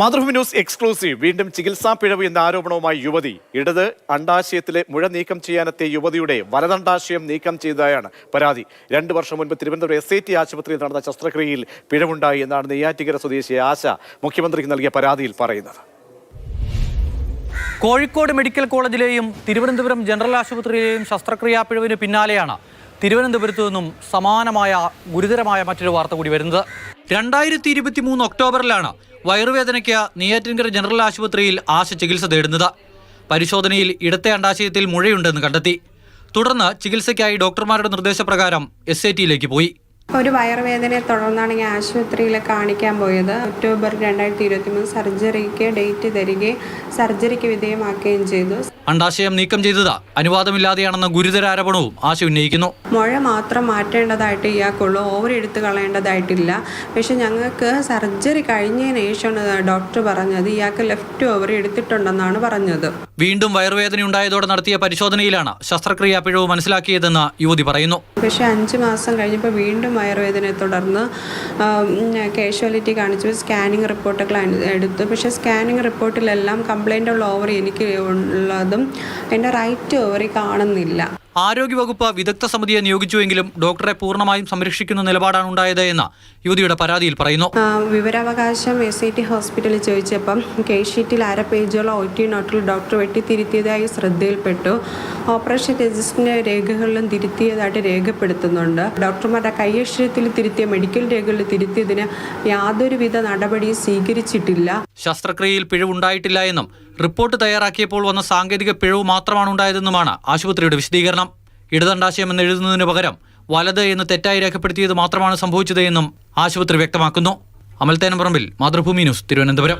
Mathrubhumi news exclusive. വീണ്ടും ചികിത്സാ പിഴവ് എന്ന ആരോപണവുമായി യുവതി. ഇടത് അണ്ഡാശയത്തിലെ മുഴ നീക്കം ചെയ്യാനെത്തിയ യുവതിയുടെ വലതണ്ടാശയം നീക്കം ചെയ്തതായാണ് പരാതി. 2 വർഷം മുൻപ് തിരുവനന്തപുരം SIT ആശുപത്രിയിൽ നടന്ന ശസ്ത്രക്രിയയിൽ പിഴവുണ്ടായി എന്നാണ് നെയ്യാറ്റിക്കര സ്വദേശി ആശ മുഖ്യമന്ത്രിക്ക് നൽകിയ പരാതിയിൽ പറയുന്നത്. കോഴിക്കോട് മെഡിക്കൽ കോളേജിലെയും തിരുവനന്തപുരം ജനറൽ ആശുപത്രിയിലെയും ശസ്ത്രക്രിയാ പിഴവിന് പിന്നാലെയാണ് തിരുവനന്തപുരത്തു നിന്നും സമാനമായ ഗുരുതരമായ മറ്റൊരു വാർത്ത കൂടി വരുന്നത്. 2023 ഒക്ടോബറിലാണ് വയറുവേദനയ്ക്ക് നെയ്യാറ്റിൻകര ജനറൽ ആശുപത്രിയിൽ ആശ ചികിത്സ തേടുന്നത്. പരിശോധനയിൽ ഇടത്തെ അണ്ഡാശയത്തിൽ മുഴയുണ്ടെന്ന് കണ്ടെത്തി. തുടർന്ന് ചികിത്സയ്ക്കായി ഡോക്ടർമാരുടെ നിർദ്ദേശപ്രകാരം SITയിലേക്ക് പോയി. ഒരു വയറുവേദനയെ തുടർന്നാണ് ഞാൻ ആശുപത്രിയിൽ കാണിക്കാൻ പോയത്. ഒക്ടോബർ 2023 സർജറിക്ക് ഡേറ്റ് തരികയും സർജറിക്ക് വിധേയമാക്കുകയും ചെയ്തു. അണ്ഡാശയം നീക്കം ചെയ്തത് അനുവാദമില്ലാതെയാണെന്ന ഗുരുതര ആരോപണവും ആശ ഉന്നയിക്കുന്നു. മുഴ മാത്രം മാറ്റേണ്ടതായിട്ട് ഇയാൾക്കുള്ളൂ, ഓവർ എടുത്ത് കളയേണ്ടതായിട്ടില്ല. പക്ഷെ ഞങ്ങൾക്ക് സർജറി കഴിഞ്ഞതിന് ശേഷമാണ് ഡോക്ടർ പറഞ്ഞത് ഇയാൾക്ക് ലെഫ്റ്റ് ഓവർ എടുത്തിട്ടുണ്ടെന്നാണ് പറഞ്ഞത്. വീണ്ടും വയറുവേദന ഉണ്ടായതോടെ നടത്തിയ പരിശോധനയിലാണ് ശസ്ത്രക്രിയാ പിഴവ് മനസ്സിലാക്കിയതെന്ന് യുവതി പറയുന്നു. പക്ഷെ 5 മാസം കഴിഞ്ഞപ്പോൾ വീണ്ടും വയറുവേദനയെ തുടർന്ന് കാഷ്വാലിറ്റി കാണിച്ചു സ്കാനിങ് റിപ്പോർട്ടുകൾ എടുത്തു. പക്ഷേ സ്കാനിങ് റിപ്പോർട്ടിലെല്ലാം കംപ്ലൈൻ്റ് ഉള്ള ഓവറി എനിക്ക് ഉള്ളതും എൻ്റെ റൈറ്റ് ഓവറി കാണുന്നില്ല. ആരോഗ്യവകുപ്പ് വിദഗ്ധ സമിതിയെ നിയോഗിച്ചുവെങ്കിലും ഡോക്ടറെ പൂർണ്ണമായും സംരക്ഷിക്കുന്ന നിലപാടാണ് ഉണ്ടായത് എന്ന് യുവതിയുടെ പരാതിയിൽ പറയുന്നു. വിവരാവകാശം SIT ഹോസ്പിറ്റലിൽ ചോദിച്ചപ്പം കേസ് അര പേജോളം OT നോട്ടിൽ ഡോക്ടർ വെട്ടിത്തിരുത്തിയതായി ശ്രദ്ധയിൽപ്പെട്ടു. ഓപ്പറേഷൻ രജിസ്റ്ററിൻ്റെ രേഖകളിലും തിരുത്തിയതായിട്ട് രേഖപ്പെടുത്തുന്നുണ്ട്. ഡോക്ടർമാരുടെ കൈയക്ഷരത്തിൽ തിരുത്തിയ മെഡിക്കൽ രേഖകളിൽ തിരുത്തിയതിന് യാതൊരുവിധ നടപടിയും സ്വീകരിച്ചിട്ടില്ല. ശസ്ത്രക്രിയയിൽ പിഴവുണ്ടായിട്ടില്ല എന്നും റിപ്പോർട്ട് തയ്യാറാക്കിയപ്പോൾ വന്ന സാങ്കേതിക പിഴവ് മാത്രമാണ് ഉണ്ടായതെന്നുമാണ് ആശുപത്രിയുടെ വിശദീകരണം. ഇടതണ്ടാശയം എന്ന് എഴുതുന്നതിന് പകരം വലത് എന്ന് തെറ്റായി രേഖപ്പെടുത്തിയത് മാത്രമാണ് സംഭവിച്ചത് എന്നും ആശുപത്രി വ്യക്തമാക്കുന്നു. അമൽ തേനപ്പറമ്പിൽ, മാതൃഭൂമി ന്യൂസ്, തിരുവനന്തപുരം.